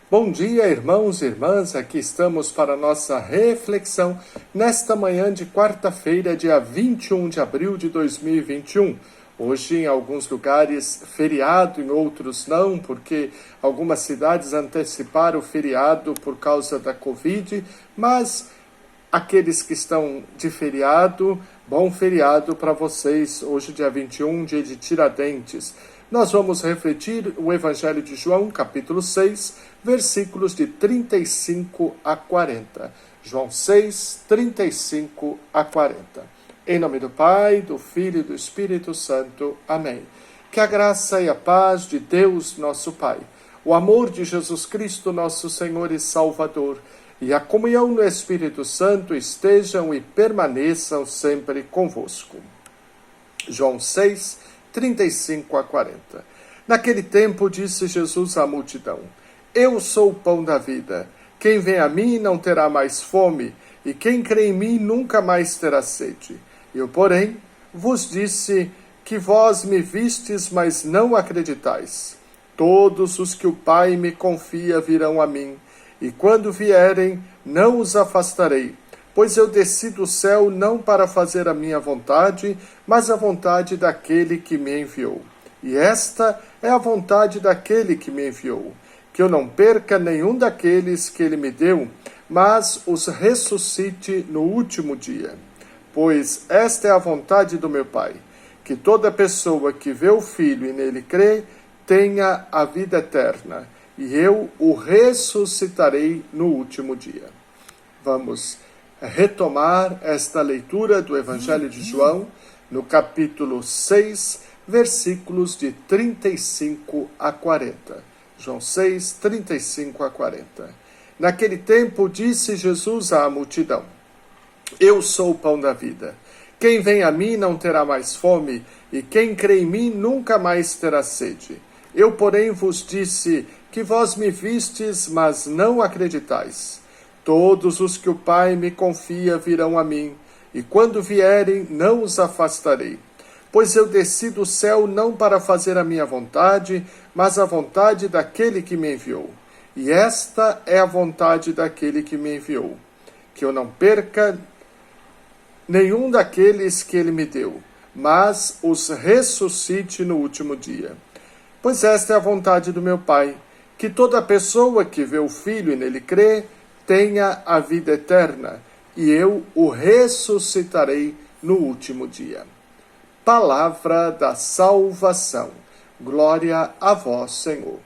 Bom dia, irmãos e irmãs, aqui estamos para a nossa reflexão nesta manhã de quarta-feira, dia 21 de abril de 2021. Hoje, em alguns lugares, feriado, em outros não, porque algumas cidades anteciparam o feriado por causa da Covid, mas aqueles que estão de feriado, bom feriado para vocês, hoje dia 21, dia de Tiradentes. Nós vamos refletir o Evangelho de João, capítulo 6, versículos de 35 a 40. João 6, 35 a 40. Em nome do Pai, do Filho e do Espírito Santo. Amém. Que a graça e a paz de Deus, nosso Pai, o amor de Jesus Cristo, nosso Senhor e Salvador, e a comunhão do Espírito Santo estejam e permaneçam sempre convosco. João 6, 35 a 40. Naquele tempo disse Jesus à multidão: Eu sou o pão da vida. Quem vem a mim não terá mais fome, e quem crê em mim nunca mais terá sede. Eu, porém, vos disse que vós me vistes, mas não acreditais. Todos os que o Pai me confia virão a mim, e quando vierem, não os afastarei, pois eu desci do céu não para fazer a minha vontade, mas a vontade daquele que me enviou. E esta é a vontade daquele que me enviou, que eu não perca nenhum daqueles que ele me deu, mas os ressuscite no último dia. Pois esta é a vontade do meu Pai, que toda pessoa que vê o Filho e nele crê, tenha a vida eterna, e eu o ressuscitarei no último dia. Vamos retomar esta leitura do Evangelho de João, no capítulo 6, versículos de 35 a 40. João 6, 35 a 40. Naquele tempo disse Jesus à multidão: Eu sou o pão da vida. Quem vem a mim não terá mais fome, e quem crê em mim nunca mais terá sede. Eu, porém, vos disse que vós me vistes, mas não acreditais. Todos os que o Pai me confia virão a mim, e quando vierem, não os afastarei. Pois eu desci do céu não para fazer a minha vontade, mas a vontade daquele que me enviou. E esta é a vontade daquele que me enviou, que eu não perca nenhum daqueles que ele me deu, mas os ressuscite no último dia. Pois esta é a vontade do meu Pai, que toda pessoa que vê o Filho e nele crê, tenha a vida eterna, e eu o ressuscitarei no último dia. Palavra da salvação. Glória a vós, Senhor.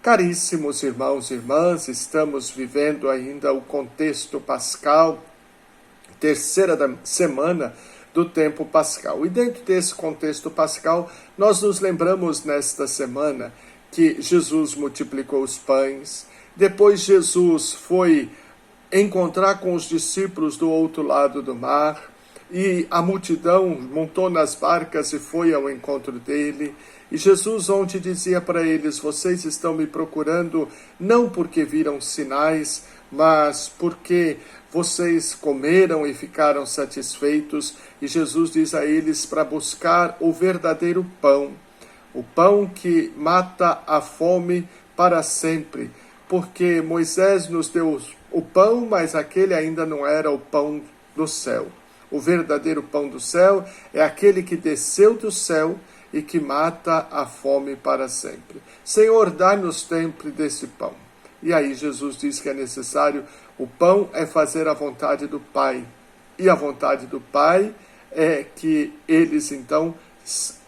Caríssimos irmãos e irmãs, estamos vivendo ainda o contexto pascal, terceira semana do tempo pascal. E dentro desse contexto pascal, nós nos lembramos nesta semana que Jesus multiplicou os pães. Depois Jesus foi encontrar com os discípulos do outro lado do mar, e a multidão montou nas barcas e foi ao encontro dele. E Jesus ontem dizia para eles: vocês estão me procurando não porque viram sinais, mas porque vocês comeram e ficaram satisfeitos. E Jesus diz a eles para buscar o verdadeiro pão, o pão que mata a fome para sempre. Porque Moisés nos deu o pão, mas aquele ainda não era o pão do céu. O verdadeiro pão do céu é aquele que desceu do céu e que mata a fome para sempre. Senhor, dá-nos sempre desse pão. E aí Jesus diz que é necessário, o pão é fazer a vontade do Pai. E a vontade do Pai é que eles então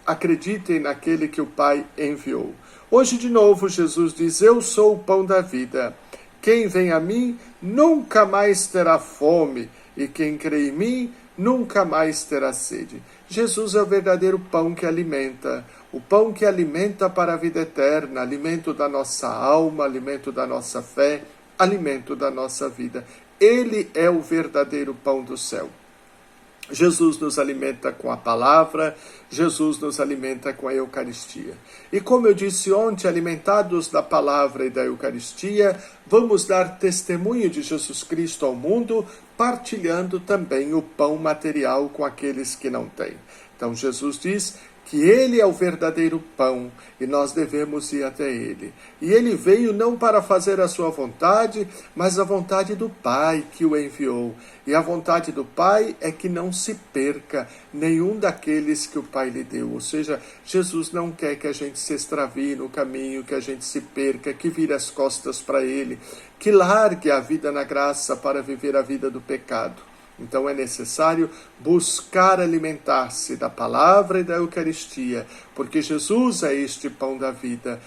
acreditem naquele que o Pai enviou. Hoje de novo Jesus diz: Eu sou o pão da vida. Quem vem a mim nunca mais terá fome, e quem crê em mim nunca mais terá sede. Jesus é o verdadeiro pão que alimenta, o pão que alimenta para a vida eterna, alimento da nossa alma, alimento da nossa fé, alimento da nossa vida. Ele é o verdadeiro pão do céu. Jesus nos alimenta com a palavra, Jesus nos alimenta com a Eucaristia. E como eu disse ontem, alimentados da palavra e da Eucaristia, vamos dar testemunho de Jesus Cristo ao mundo, partilhando também o pão material com aqueles que não têm. Então Jesus diz que Ele é o verdadeiro pão e nós devemos ir até Ele. E Ele veio não para fazer a sua vontade, mas a vontade do Pai que o enviou. E a vontade do Pai é que não se perca nenhum daqueles que o Pai lhe deu. Ou seja, Jesus não quer que a gente se extravie no caminho, que a gente se perca, que vire as costas para Ele, que largue a vida na graça para viver a vida do pecado. Então é necessário buscar alimentar-se da palavra e da Eucaristia, porque Jesus é este pão da vida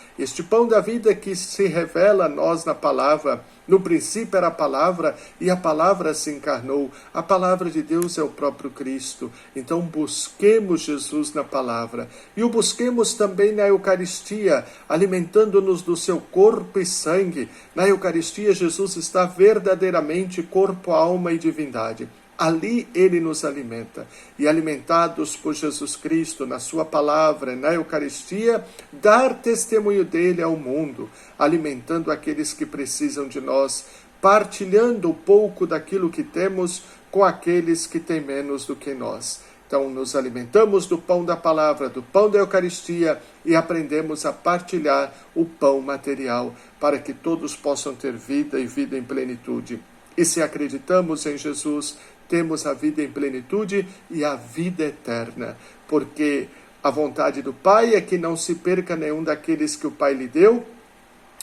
que se revela a nós na palavra. No princípio era a palavra e a palavra se encarnou. A palavra de Deus é o próprio Cristo. Então busquemos Jesus na palavra e o busquemos também na Eucaristia, alimentando-nos do seu corpo e sangue. Na Eucaristia Jesus está verdadeiramente corpo, alma e divindade. Ali Ele nos alimenta. E alimentados por Jesus Cristo, na sua palavra, na Eucaristia, dar testemunho dEle ao mundo, alimentando aqueles que precisam de nós, partilhando um pouco daquilo que temos com aqueles que têm menos do que nós. Então, nos alimentamos do pão da palavra, do pão da Eucaristia e aprendemos a partilhar o pão material, para que todos possam ter vida e vida em plenitude. E se acreditamos em Jesus, temos a vida em plenitude e a vida eterna, porque a vontade do Pai é que não se perca nenhum daqueles que o Pai lhe deu,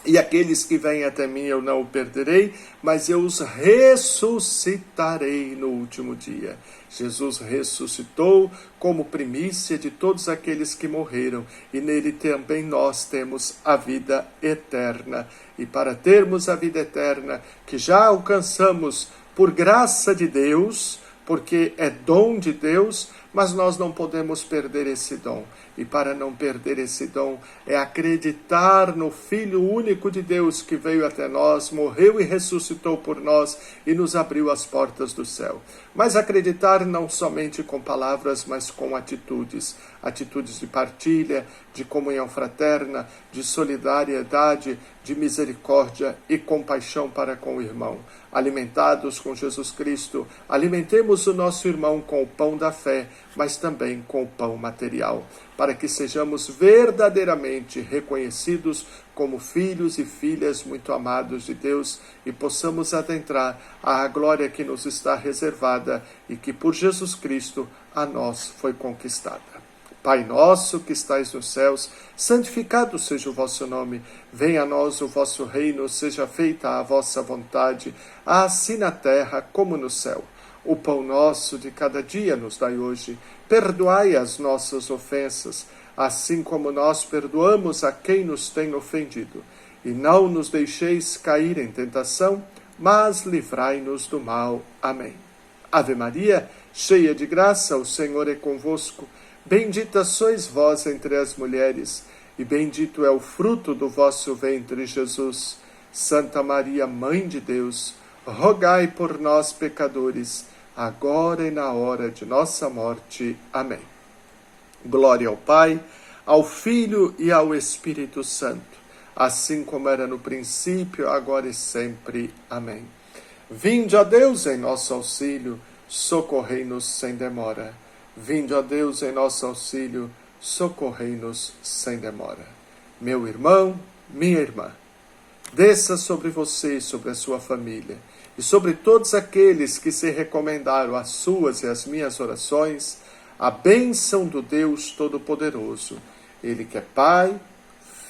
e aqueles que vêm até mim eu não o perderei, mas eu os ressuscitarei no último dia. Jesus ressuscitou como primícia de todos aqueles que morreram, e nele também nós temos a vida eterna. E para termos a vida eterna, que já alcançamos por graça de Deus, porque é dom de Deus, mas nós não podemos perder esse dom. E para não perder esse dom, é acreditar no Filho único de Deus que veio até nós, morreu e ressuscitou por nós e nos abriu as portas do céu. Mas acreditar não somente com palavras, mas com atitudes. Atitudes de partilha, de comunhão fraterna, de solidariedade, de misericórdia e compaixão para com o irmão. Alimentados com Jesus Cristo, alimentemos o nosso irmão com o pão da fé, mas também com o pão material, para que sejamos verdadeiramente reconhecidos como filhos e filhas muito amados de Deus e possamos adentrar à glória que nos está reservada e que por Jesus Cristo a nós foi conquistada. Pai nosso que estais nos céus, santificado seja o vosso nome. Venha a nós o vosso reino, seja feita a vossa vontade, assim na terra como no céu. O pão nosso de cada dia nos dai hoje. Perdoai as nossas ofensas, assim como nós perdoamos a quem nos tem ofendido. E não nos deixeis cair em tentação, mas livrai-nos do mal. Amém. Ave Maria, cheia de graça, o Senhor é convosco. Bendita sois vós entre as mulheres, e bendito é o fruto do vosso ventre, Jesus. Santa Maria, Mãe de Deus, rogai por nós, pecadores, agora e na hora de nossa morte. Amém. Glória ao Pai, ao Filho e ao Espírito Santo, assim como era no princípio, agora e sempre. Amém. Vinde a Deus em nosso auxílio, socorrei-nos sem demora. Vinde a Deus em nosso auxílio, socorrei-nos sem demora. Meu irmão, minha irmã, desça sobre você e sobre a sua família, e sobre todos aqueles que se recomendaram às suas e às minhas orações, a bênção do Deus Todo-Poderoso, Ele que é Pai,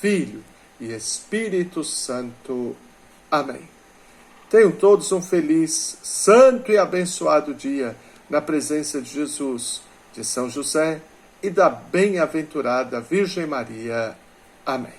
Filho e Espírito Santo. Amém. Tenham todos um feliz, santo e abençoado dia na presença de Jesus, de São José e da bem-aventurada Virgem Maria. Amém.